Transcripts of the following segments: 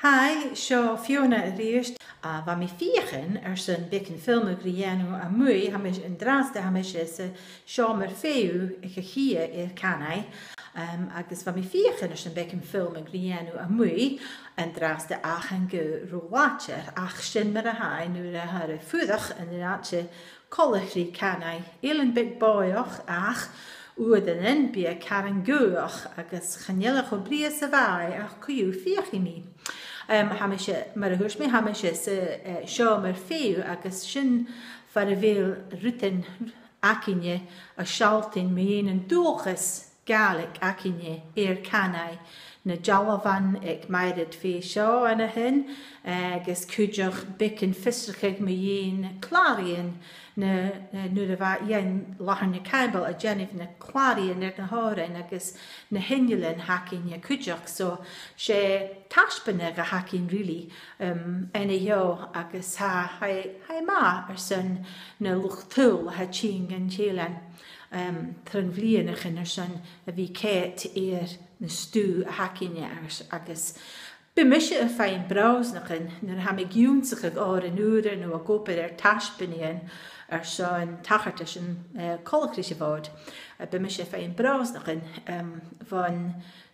Hi, seo Fiona riist. Wa mi faighinn sy'n bicin film grienw a mwy hamis yn draste hamis ciamar féu ich chia Chanaidh. Agus wa mi faighinn sy'n bicin film grienw a mwy yn draste ach yn rwlacher ach sy'n mar a hai nŵr a har ffwydach yn yr atse colachri Chanaidh. Eilean big boioch ach Oedenen by a caran gwych agus chanelach o bries y fai ach cwyw fiach I mi. Mar a hwrs mi hamis ciamar féu agus sin far a fel ruten acinne a sialtin mi yn dwchus gaelic acinne Chanaidh na jalafan ag mairid fi seo yn y hyn agus cwydioch bicin fysrachig mi clarion na nŵr a fa iawn lachan na caibal a genif na clarion na horen agus na hinulin hacin na cwydioch so sé taisbeanadh a hacin really yn y hio agus hai ma sy'n na luch tŵl ha ching yn Eilean Tryn flianach yn sy'n a fi cet na stŵ a hacin agus Bimmisje a faighinn browsnach yn nyr ham I giúnsach ag yn úr nhw a gopur taisbeanadh sy'n tachart sy'n colachris y fod. Bimmisje a faighinn browsnach yn van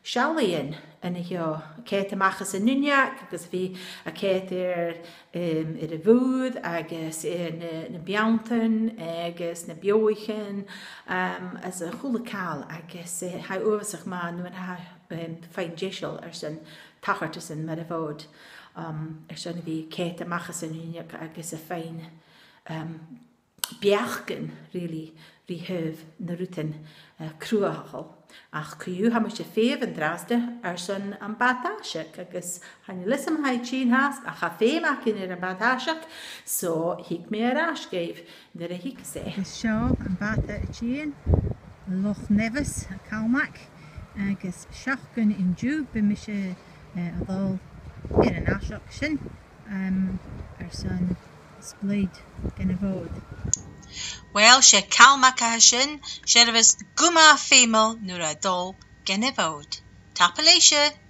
Eilean yn y hio. Cet amachas yn nuniac agus fi a cet y bhúd agus na biantan agus na bioichin as a chulacal agus hai uwasach ma nhw'n faighinn deiseil sy'n tachart sy'n mar a fod sy'n fi cet amachas yn nuniac agus a faighinn bheag really hyf na rúten cruachol ach cwyw hamis féf yn draste sy'n am bat-aiseig agus han lysam hai chin has ach a féim ac yn an bat-aiseig so hig me asgeif nyr a hig se. Seo am Bata chin Loch Nevis Calmac agus siachgan in dhiubh mis adol an aiseig sin sy'n sbleid gan y fod. Well, sé Calmac a sin, sé guma fémal nuair a dul gan y fod. Tappa léise.